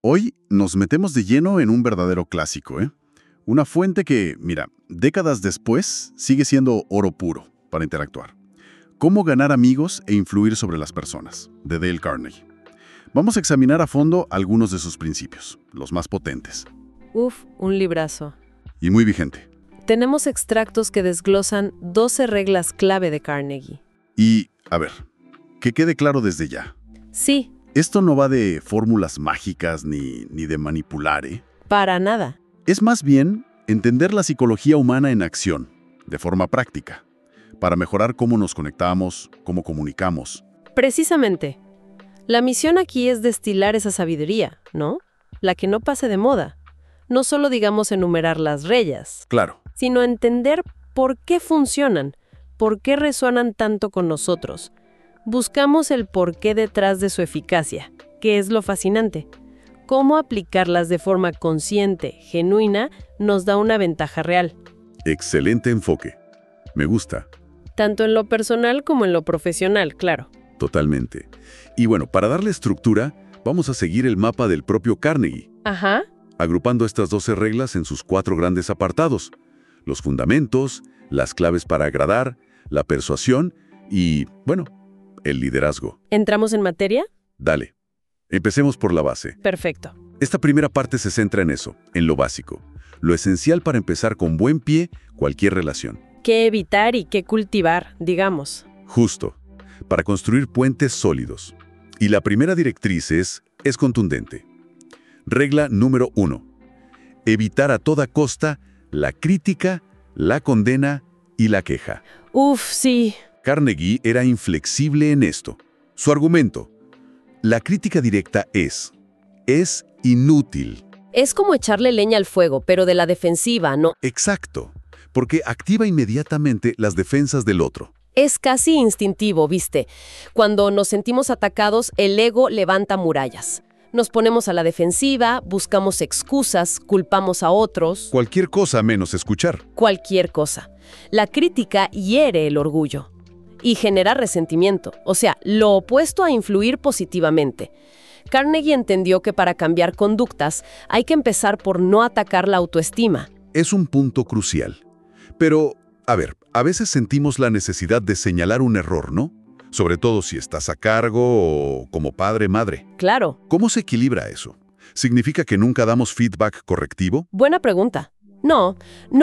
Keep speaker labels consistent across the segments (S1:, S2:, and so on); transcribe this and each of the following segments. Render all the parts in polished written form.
S1: Hoy nos metemos de lleno en un verdadero clásico, ¿eh? Una fuente que, mira, décadas después sigue siendo oro puro para interactuar. Cómo ganar amigos e influir sobre las personas, de Dale Carnegie. Vamos a examinar a fondo algunos de sus principios, los más potentes.
S2: Uf, un librazo.
S1: Y muy vigente.
S2: Tenemos extractos que desglosan 12 reglas clave de Carnegie.
S1: Y, a ver, que quede claro desde ya.
S2: Sí,
S1: Esto no va de fórmulas mágicas ni de manipular, ¿eh?
S2: para nada.
S1: Es más bien entender la psicología humana en acción, de forma práctica, para mejorar cómo nos conectamos, cómo comunicamos.
S2: Precisamente. La misión aquí es destilar esa sabiduría, ¿no? La que no pase de moda. No solo digamos enumerar las reglas,
S1: Claro,
S2: sino entender por qué funcionan, por qué resuenan tanto con nosotros. Buscamos el porqué detrás de su eficacia, que es lo fascinante. Cómo aplicarlas de forma consciente, genuina, nos da una ventaja real,
S1: excelente enfoque. Me gusta,
S2: tanto en lo personal como en lo profesional, claro.
S1: totalmente. Y bueno, para darle estructura, vamos a seguir el mapa del propio Carnegie,
S2: Ajá.
S1: agrupando estas 12 reglas en sus 4 grandes apartados: los fundamentos, las claves para agradar, la persuasión y, bueno, el liderazgo.
S2: ¿Entramos en materia?
S1: Dale, empecemos por la base.
S2: Perfecto.
S1: Esta primera parte se centra en eso, en lo básico, lo esencial para empezar con buen pie cualquier relación.
S2: ¿Qué evitar y qué cultivar, digamos?
S1: Justo, para construir puentes sólidos. Y la primera directriz es contundente. Regla número 1. Evitar a toda costa la crítica, la condena y la queja.
S2: Uf, sí.
S1: Carnegie era inflexible en esto. Su argumento: la crítica directa es inútil.
S2: Es como echarle leña al fuego, pero de la defensiva, ¿no?
S1: Exacto, porque activa inmediatamente las defensas del otro.
S2: Es casi instintivo, ¿viste? Cuando nos sentimos atacados, el ego levanta murallas. Nos ponemos a la defensiva, buscamos excusas, culpamos a otros,
S1: Cualquier cosa menos escuchar.
S2: cualquier cosa. La crítica hiere el orgullo y genera resentimiento, o sea, lo opuesto a influir positivamente. Carnegie entendió que para cambiar conductas hay que empezar por no atacar la autoestima.
S1: Es un punto crucial. Pero, a ver, a veces sentimos la necesidad de señalar un error, ¿no? Sobre todo si estás a cargo o como padre, madre.
S2: Claro,
S1: ¿Cómo se equilibra eso? ¿Significa que nunca damos feedback correctivo?
S2: buena pregunta. No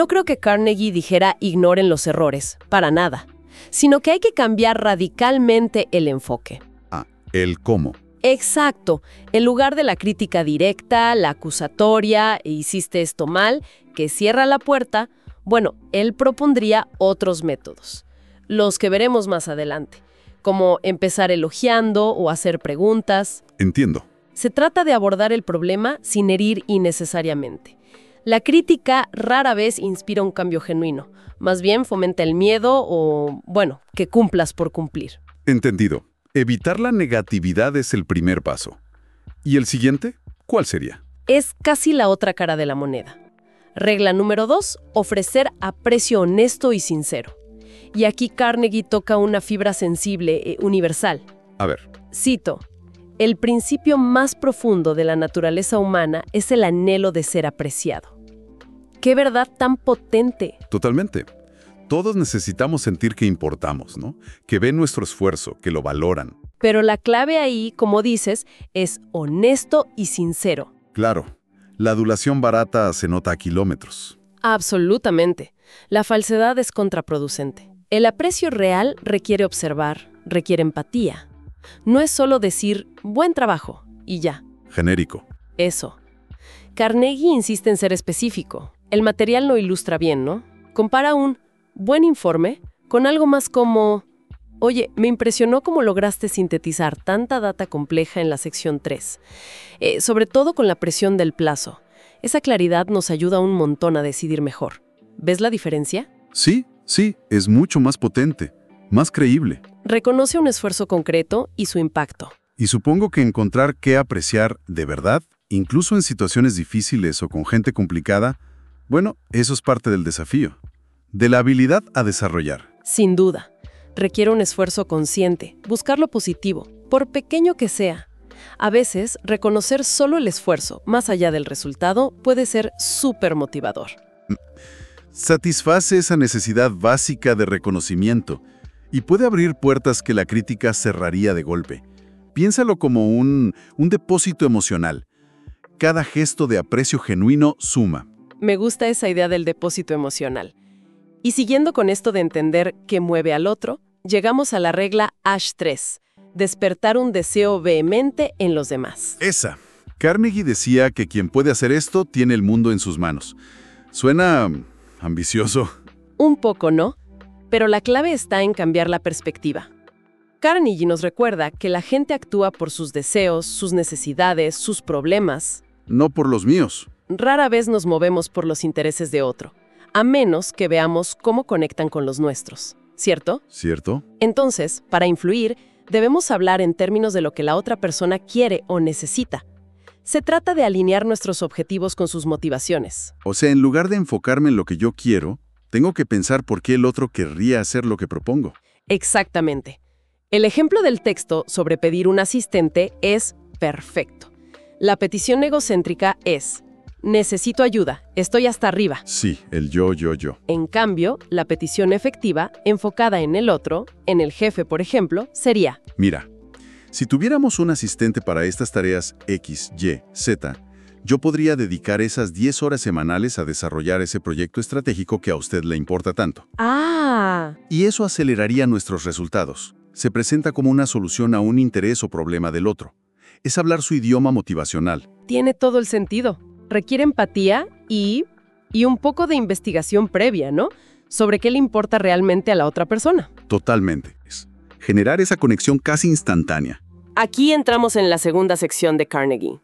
S2: creo que Carnegie dijera ignoren los errores, para nada, sino que hay que cambiar radicalmente el enfoque.
S1: Ah, el cómo.
S2: Exacto. En lugar de la crítica directa, la acusatoria, hiciste esto mal, que cierra la puerta, bueno, él propondría otros métodos, los que veremos más adelante, como empezar elogiando o hacer preguntas.
S1: Entiendo.
S2: Se trata de abordar el problema sin herir innecesariamente. La crítica rara vez inspira un cambio genuino, más bien fomenta el miedo o, bueno, que cumplas por cumplir.
S1: Entendido. Evitar la negatividad es el primer paso. ¿Y el siguiente? ¿Cuál sería?
S2: Es casi la otra cara de la moneda. Regla número 2, ofrecer aprecio honesto y sincero. Y aquí Carnegie toca una fibra sensible, universal.
S1: A ver,
S2: Cito, el principio más profundo de la naturaleza humana es el anhelo de ser apreciado. ¡Qué verdad tan potente!
S1: totalmente. Todos necesitamos sentir que importamos, ¿no? Que ven nuestro esfuerzo, que lo valoran.
S2: Pero la clave ahí, como dices, es honesto y sincero.
S1: Claro, la adulación barata se nota a kilómetros.
S2: Absolutamente. La falsedad es contraproducente. El aprecio real requiere observar, requiere empatía. No es solo decir buen trabajo y ya.
S1: Genérico.
S2: Eso. Carnegie insiste en ser específico. El material lo ilustra bien, ¿no? Compara un buen informe con algo más como: oye, me impresionó cómo lograste sintetizar tanta data compleja en la sección 3. Sobre todo con la presión del plazo. Esa claridad nos ayuda un montón a decidir mejor. ¿Ves la diferencia?
S1: Sí, es mucho más potente, más creíble.
S2: Reconoce un esfuerzo concreto y su impacto.
S1: Y supongo que encontrar qué apreciar de verdad, incluso en situaciones difíciles o con gente complicada, bueno, eso es parte del desafío. De la habilidad a desarrollar.
S2: Sin duda. Requiere un esfuerzo consciente, buscar lo positivo, por pequeño que sea. A veces, reconocer solo el esfuerzo, más allá del resultado, puede ser súper motivador.
S1: Satisface esa necesidad básica de reconocimiento y puede abrir puertas que la crítica cerraría de golpe. Piénsalo como un depósito emocional. Cada gesto de aprecio genuino suma.
S2: Me gusta esa idea del depósito emocional. Y siguiendo con esto de entender qué mueve al otro, llegamos a la regla Ash3, despertar un deseo vehemente en los demás.
S1: Esa. Carnegie decía que quien puede hacer esto tiene el mundo en sus manos. Suena ambicioso.
S2: Un poco, ¿no? Pero la clave está en cambiar la perspectiva. Carnegie nos recuerda que la gente actúa por sus deseos, sus necesidades, sus problemas.
S1: No por los míos.
S2: Rara vez nos movemos por los intereses de otro, a menos que veamos cómo conectan con los nuestros, ¿cierto?
S1: ¿Cierto?
S2: Entonces, para influir, debemos hablar en términos de lo que la otra persona quiere o necesita. Se trata de alinear nuestros objetivos con sus motivaciones.
S1: O sea, en lugar de enfocarme en lo que yo quiero, tengo que pensar por qué el otro querría hacer lo que propongo.
S2: Exactamente. El ejemplo del texto sobre pedir un asistente es perfecto. La petición egocéntrica es: necesito ayuda, estoy hasta arriba.
S1: Sí, el yo.
S2: En cambio, la petición efectiva, enfocada en el otro, en el jefe, por ejemplo, sería:
S1: mira, si tuviéramos un asistente para estas tareas X, Y, Z, yo podría dedicar esas 10 horas semanales a desarrollar ese proyecto estratégico que a usted le importa tanto.
S2: ¡Ah!
S1: Y eso aceleraría nuestros resultados. Se presenta como una solución a un interés o problema del otro. Es hablar su idioma motivacional.
S2: Tiene todo el sentido. Requiere empatía y un poco de investigación previa, ¿no? Sobre qué le importa realmente a la otra persona.
S1: Totalmente. Es generar esa conexión casi instantánea.
S2: Aquí entramos en la segunda sección de Carnegie.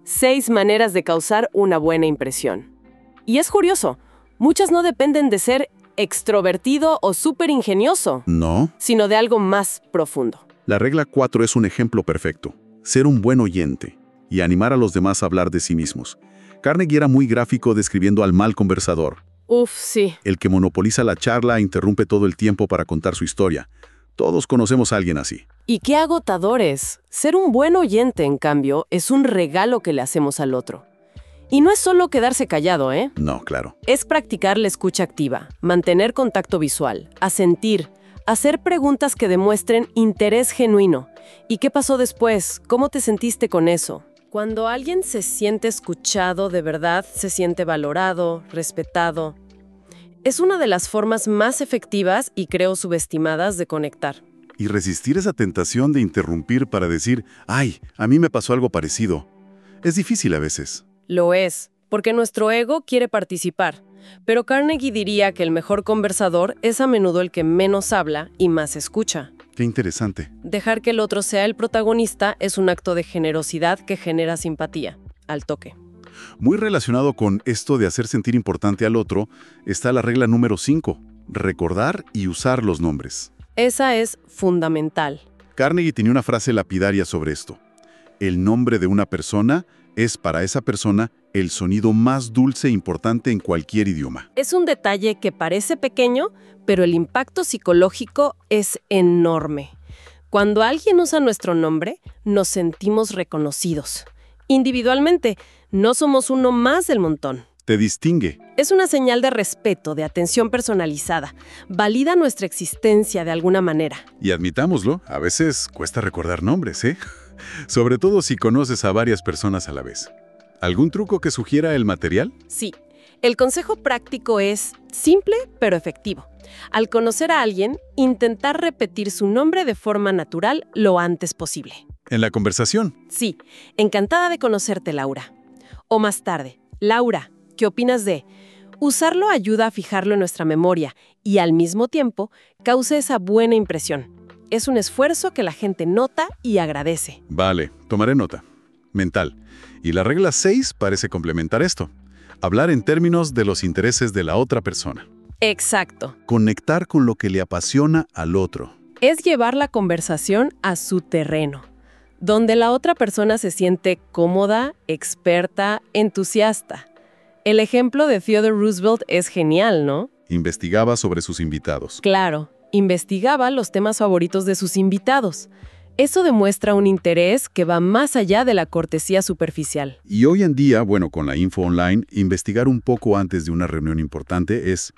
S2: 6 maneras de causar una buena impresión. Y es curioso, muchas no dependen de ser extrovertido o súper ingenioso,
S1: No.
S2: sino de algo más profundo.
S1: La regla 4 es un ejemplo perfecto. Ser un buen oyente y animar a los demás a hablar de sí mismos. Carnegie era muy gráfico describiendo al mal conversador.
S2: Uf, sí.
S1: El que monopoliza la charla e interrumpe todo el tiempo para contar su historia. Todos conocemos a alguien así.
S2: Y qué agotador es. Ser un buen oyente, en cambio, es un regalo que le hacemos al otro. Y no es solo quedarse callado, ¿eh?
S1: No, claro.
S2: Es practicar la escucha activa, mantener contacto visual, asentir, hacer preguntas que demuestren interés genuino. ¿Y qué pasó después? ¿Cómo te sentiste con eso? Cuando alguien se siente escuchado de verdad, se siente valorado, respetado. Es una de las formas más efectivas y creo subestimadas de conectar.
S1: Y resistir esa tentación de interrumpir para decir, ay, a mí me pasó algo parecido. Es difícil a veces.
S2: Lo es, porque nuestro ego quiere participar. Pero Carnegie diría que el mejor conversador es a menudo el que menos habla y más escucha.
S1: Qué interesante.
S2: Dejar que el otro sea el protagonista es un acto de generosidad que genera simpatía, al toque.
S1: Muy relacionado con esto de hacer sentir importante al otro, está la regla número 5, recordar y usar los nombres.
S2: Esa es fundamental.
S1: Carnegie tenía una frase lapidaria sobre esto. El nombre de una persona es para esa persona el sonido más dulce e importante en cualquier idioma.
S2: Es un detalle que parece pequeño, pero el impacto psicológico es enorme. Cuando alguien usa nuestro nombre, nos sentimos reconocidos. Individualmente, no somos uno más del montón.
S1: Te distingue.
S2: Es una señal de respeto, de atención personalizada. Valida nuestra existencia de alguna manera.
S1: Y admitámoslo, a veces cuesta recordar nombres, ¿eh? Sobre todo si conoces a varias personas a la vez. ¿Algún truco que sugiera el material?
S2: Sí. El consejo práctico es simple pero efectivo. Al conocer a alguien, intentar repetir su nombre de forma natural lo antes posible.
S1: En la conversación.
S2: Sí. Encantada de conocerte, Laura. O más tarde. Laura, ¿qué opinas de? Usarlo ayuda a fijarlo en nuestra memoria y al mismo tiempo causa esa buena impresión. Es un esfuerzo que la gente nota y agradece.
S1: Vale, tomaré nota. Mental. Y la regla 6 parece complementar esto. Hablar en términos de los intereses de la otra persona.
S2: Exacto.
S1: Conectar con lo que le apasiona al otro.
S2: Es llevar la conversación a su terreno, donde la otra persona se siente cómoda, experta, entusiasta. El ejemplo de Theodore Roosevelt es genial, ¿no?
S1: Investigaba sobre sus invitados.
S2: Claro, investigaba los temas favoritos de sus invitados. Eso demuestra un interés que va más allá de la cortesía superficial.
S1: Y hoy en día, bueno, con la info online, investigar un poco antes de una reunión importante es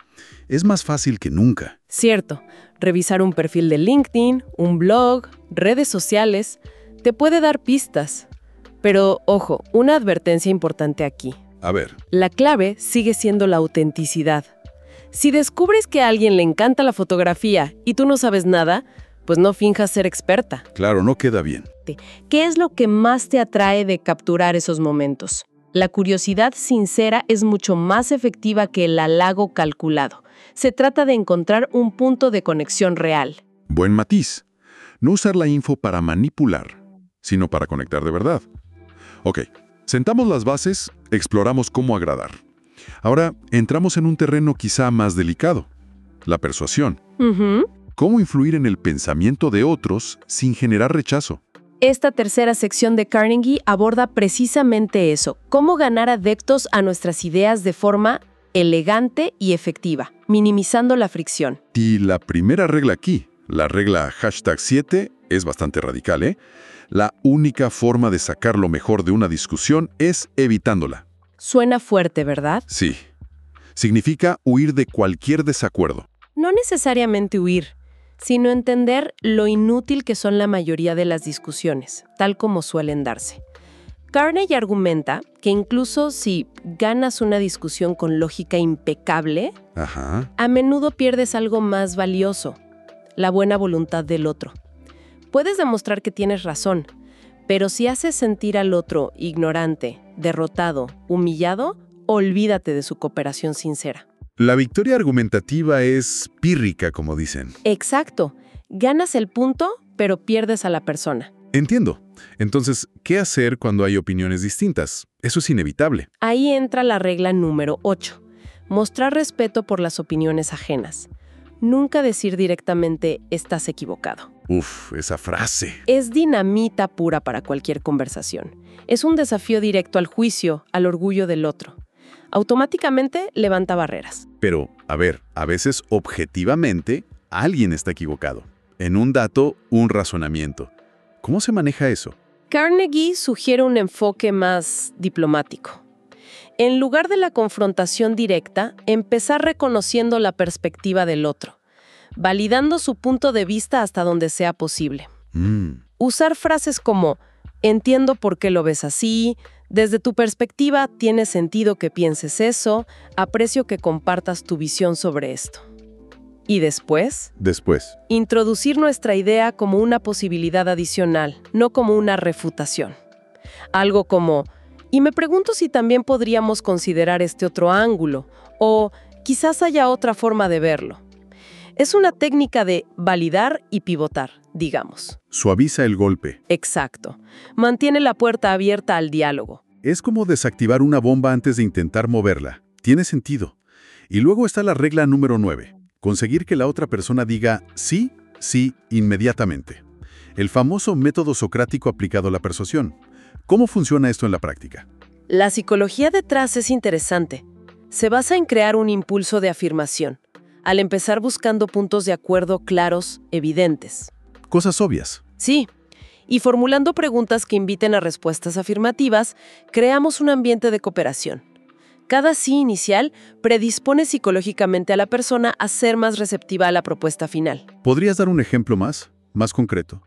S1: más fácil que nunca.
S2: Cierto, revisar un perfil de LinkedIn, un blog, redes sociales, te puede dar pistas. Pero, ojo, una advertencia importante aquí.
S1: A ver.
S2: La clave sigue siendo la autenticidad. Si descubres que a alguien le encanta la fotografía y tú no sabes nada, pues no finjas ser experta.
S1: Claro, no queda bien.
S2: ¿Qué es lo que más te atrae de capturar esos momentos? La curiosidad sincera es mucho más efectiva que el halago calculado. Se trata de encontrar un punto de conexión real.
S3: Buen matiz. No usar la info para manipular, sino para conectar de verdad. Ok, sentamos las bases, exploramos cómo agradar. Ahora entramos en un terreno quizá más delicado, la persuasión. ¿Cómo influir en el pensamiento de otros sin generar rechazo?
S2: Esta tercera sección de Carnegie aborda precisamente eso, cómo ganar adeptos a nuestras ideas de forma elegante y efectiva, minimizando la fricción.
S3: Y la primera regla aquí, la regla #7, es bastante radical, ¿eh? La única forma de sacar lo mejor de una discusión es evitándola.
S2: Suena fuerte, ¿verdad?
S3: Sí. Significa huir de cualquier desacuerdo.
S2: No necesariamente huir, sino entender lo inútil que son la mayoría de las discusiones, tal como suelen darse. Carnegie argumenta que incluso si ganas una discusión con lógica impecable, a menudo pierdes algo más valioso, la buena voluntad del otro. Puedes demostrar que tienes razón, pero si haces sentir al otro ignorante, derrotado, humillado, olvídate de su cooperación sincera.
S1: La victoria argumentativa es pírrica, como dicen.
S2: Exacto. Ganas el punto, pero pierdes a la persona.
S1: Entiendo. Entonces, ¿qué hacer cuando hay opiniones distintas? Eso es inevitable.
S2: Ahí entra la regla número 8. Mostrar respeto por las opiniones ajenas. Nunca decir directamente, estás equivocado.
S1: Uf, esa frase.
S2: Es dinamita pura para cualquier conversación. Es un desafío directo al juicio, al orgullo del otro. Automáticamente levanta barreras.
S1: Pero, a ver, a veces objetivamente alguien está equivocado. En un dato, un razonamiento. ¿Cómo se maneja eso?
S2: Carnegie sugiere un enfoque más diplomático. En lugar de la confrontación directa, empezar reconociendo la perspectiva del otro, validando su punto de vista hasta donde sea posible. Usar frases como, entiendo por qué lo ves así, desde tu perspectiva tiene sentido que pienses eso, aprecio que compartas tu visión sobre esto. Y después, introducir nuestra idea como una posibilidad adicional, no como una refutación. Algo como, y me pregunto si también podríamos considerar este otro ángulo, o quizás haya otra forma de verlo. Es una técnica de validar y pivotar, digamos.
S1: Suaviza el golpe.
S2: Exacto. Mantiene la puerta abierta al diálogo.
S1: Es como desactivar una bomba antes de intentar moverla. Tiene sentido. Y luego está la regla número 9. Conseguir que la otra persona diga sí, sí, inmediatamente. El famoso método socrático aplicado a la persuasión. ¿Cómo funciona esto en la práctica?
S2: La psicología detrás es interesante. Se basa en crear un impulso de afirmación, al empezar buscando puntos de acuerdo claros, evidentes.
S1: Cosas obvias.
S2: Sí. Y formulando preguntas que inviten a respuestas afirmativas, creamos un ambiente de cooperación. Cada sí inicial predispone psicológicamente a la persona a ser más receptiva a la propuesta final.
S1: ¿Podrías dar un ejemplo más concreto?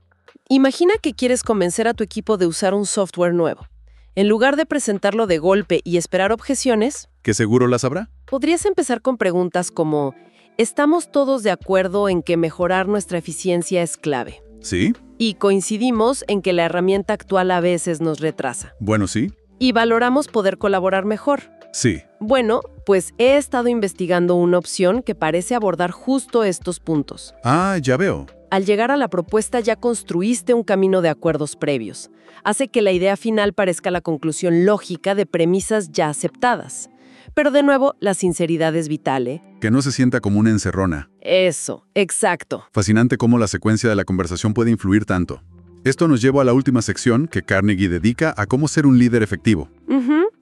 S2: Imagina que quieres convencer a tu equipo de usar un software nuevo. En lugar de presentarlo de golpe y esperar objeciones,
S1: ¿que seguro las habrá?
S2: Podrías empezar con preguntas como, ¿estamos todos de acuerdo en que mejorar nuestra eficiencia es clave?
S1: Sí.
S2: Y coincidimos en que la herramienta actual a veces nos retrasa.
S1: Bueno, sí.
S2: Y valoramos poder colaborar mejor.
S1: Sí.
S2: Bueno, pues he estado investigando una opción que parece abordar justo estos puntos.
S1: Ah, ya veo.
S2: Al llegar a la propuesta ya construiste un camino de acuerdos previos. Hace que la idea final parezca la conclusión lógica de premisas ya aceptadas. Pero de nuevo, la sinceridad es vital, ¿eh?
S1: Que no se sienta como una encerrona.
S2: Eso, exacto.
S1: Fascinante cómo la secuencia de la conversación puede influir tanto. Esto nos lleva a la última sección que Carnegie dedica a cómo ser un líder efectivo.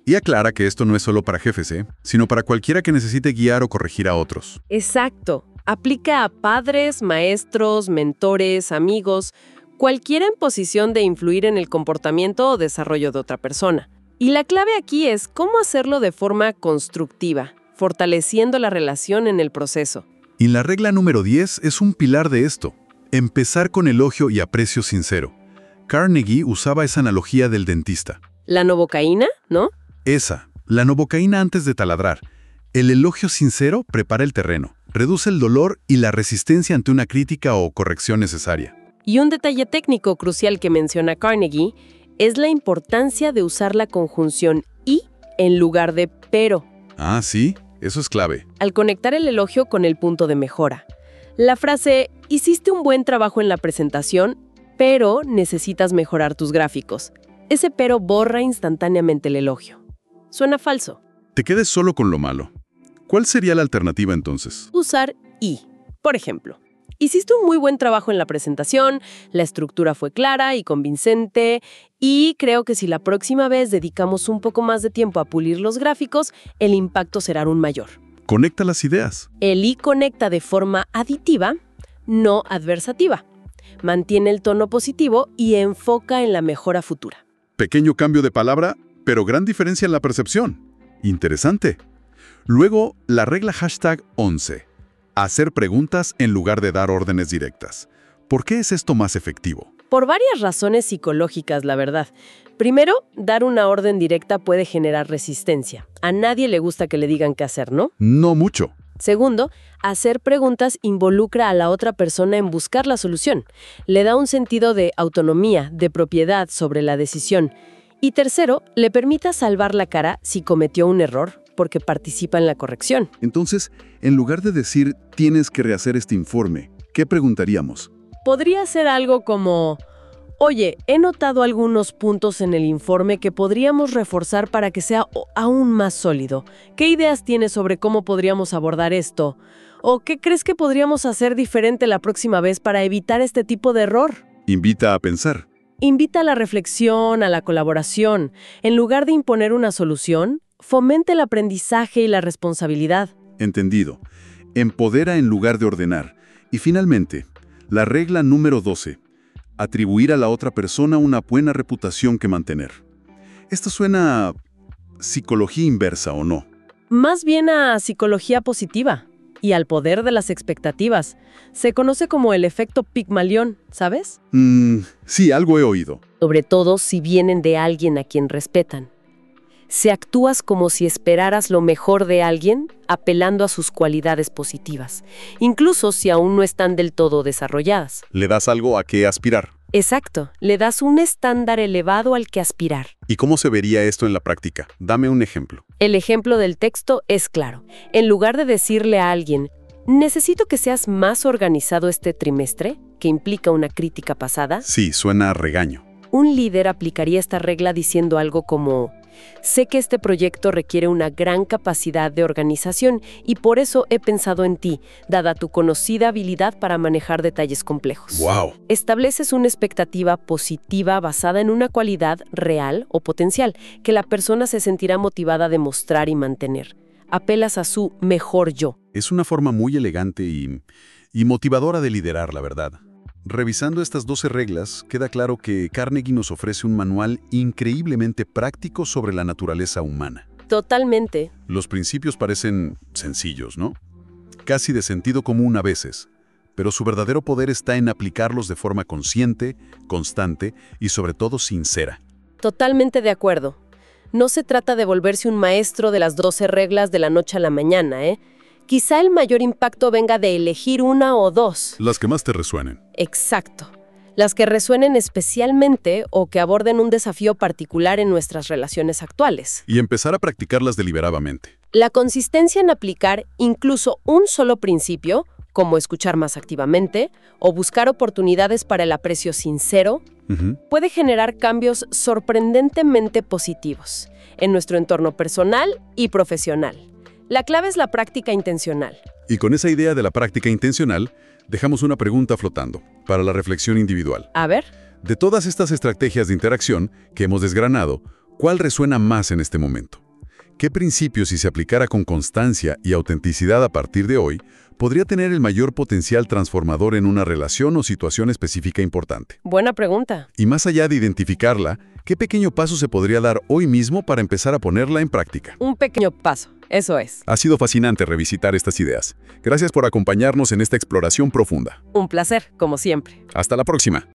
S1: Y aclara que esto no es solo para jefes, sino para cualquiera que necesite guiar o corregir a otros.
S2: Exacto. Aplica a padres, maestros, mentores, amigos, cualquiera en posición de influir en el comportamiento o desarrollo de otra persona. Y la clave aquí es cómo hacerlo de forma constructiva, fortaleciendo la relación en el proceso.
S1: Y la regla número 10 es un pilar de esto. Empezar con elogio y aprecio sincero. Carnegie usaba esa analogía del dentista.
S2: La novocaína, ¿no?
S1: Esa, la novocaína antes de taladrar. El elogio sincero prepara el terreno, reduce el dolor y la resistencia ante una crítica o corrección necesaria.
S2: Y un detalle técnico crucial que menciona Carnegie es la importancia de usar la conjunción y en lugar de pero,
S1: Ah, sí, eso es clave.
S2: al conectar el elogio con el punto de mejora. La frase, hiciste un buen trabajo en la presentación, pero necesitas mejorar tus gráficos. Ese pero borra instantáneamente el elogio. Suena falso.
S1: Te quedes solo con lo malo. ¿Cuál sería la alternativa entonces?
S2: Usar y. Por ejemplo, hiciste un muy buen trabajo en la presentación, la estructura fue clara y convincente, y creo que si la próxima vez dedicamos un poco más de tiempo a pulir los gráficos, el impacto será aún mayor.
S1: Conecta las ideas.
S2: El y conecta de forma aditiva, no adversativa. Mantiene el tono positivo y enfoca en la mejora futura.
S1: Pequeño cambio de palabra, pero gran diferencia en la percepción. Interesante. Luego, la regla #11. Hacer preguntas en lugar de dar órdenes directas. ¿Por qué es esto más efectivo?
S2: Por varias razones psicológicas, la verdad. Primero, dar una orden directa puede generar resistencia. A nadie le gusta que le digan qué hacer, ¿no?
S1: No mucho.
S2: Segundo, hacer preguntas involucra a la otra persona en buscar la solución. Le da un sentido de autonomía, de propiedad sobre la decisión. Y tercero, le permite salvar la cara si cometió un error, porque participa en la corrección.
S1: Entonces, en lugar de decir, tienes que rehacer este informe, ¿qué preguntaríamos?
S2: Podría ser algo como, oye, he notado algunos puntos en el informe que podríamos reforzar para que sea aún más sólido. ¿Qué ideas tienes sobre cómo podríamos abordar esto? ¿O qué crees que podríamos hacer diferente la próxima vez para evitar este tipo de error?
S1: Invita a pensar.
S2: Invita a la reflexión, a la colaboración. En lugar de imponer una solución, fomente el aprendizaje y la responsabilidad.
S1: Entendido. Empodera en lugar de ordenar. Y finalmente, la regla número 12. Atribuir a la otra persona una buena reputación que mantener. Esto suena a psicología inversa, ¿o no?
S2: Más bien a psicología positiva y al poder de las expectativas. Se conoce como el efecto Pigmalión, ¿sabes?
S1: Sí, algo he oído.
S2: Sobre todo si vienen de alguien a quien respetan. Si actúas como si esperaras lo mejor de alguien, apelando a sus cualidades positivas, incluso si aún no están del todo desarrolladas.
S1: Le das algo a qué aspirar.
S2: Exacto, le das un estándar elevado al que aspirar.
S1: ¿Y cómo se vería esto en la práctica? Dame un ejemplo.
S2: El ejemplo del texto es claro. En lugar de decirle a alguien, necesito que seas más organizado este trimestre, que implica una crítica pasada,
S1: Sí, suena a regaño.
S2: un líder aplicaría esta regla diciendo algo como, sé que este proyecto requiere una gran capacidad de organización y por eso he pensado en ti, dada tu conocida habilidad para manejar detalles complejos.
S1: ¡Wow!
S2: Estableces una expectativa positiva basada en una cualidad real o potencial que la persona se sentirá motivada a demostrar y mantener. Apelas a su mejor yo.
S1: Es una forma muy elegante y motivadora de liderar, la verdad. Revisando estas 12 reglas, queda claro que Carnegie nos ofrece un manual increíblemente práctico sobre la naturaleza humana.
S2: Totalmente.
S1: Los principios parecen sencillos, ¿no? Casi de sentido común a veces, pero su verdadero poder está en aplicarlos de forma consciente, constante y sobre todo sincera.
S2: Totalmente de acuerdo. No se trata de volverse un maestro de las 12 reglas de la noche a la mañana, ¿eh? Quizá el mayor impacto venga de elegir una o dos.
S1: Las que más te resuenen.
S2: Exacto. Las que resuenen especialmente o que aborden un desafío particular en nuestras relaciones actuales.
S1: Y empezar a practicarlas deliberadamente.
S2: La consistencia en aplicar incluso un solo principio, como escuchar más activamente o buscar oportunidades para el aprecio sincero, puede generar cambios sorprendentemente positivos en nuestro entorno personal y profesional. La clave es la práctica intencional.
S1: Y con esa idea de la práctica intencional, dejamos una pregunta flotando para la reflexión individual.
S2: A ver.
S1: De todas estas estrategias de interacción que hemos desgranado, ¿cuál resuena más en este momento? ¿Qué principio, si se aplicara con constancia y autenticidad a partir de hoy,
S3: podría tener el mayor potencial transformador en una relación o situación específica importante?
S2: Buena pregunta.
S3: Y más allá de identificarla, ¿qué pequeño paso se podría dar hoy mismo para empezar a ponerla en práctica?
S2: Un pequeño paso, eso es.
S3: Ha sido fascinante revisitar estas ideas. Gracias por acompañarnos en esta exploración profunda.
S2: Un placer, como siempre.
S3: Hasta la próxima.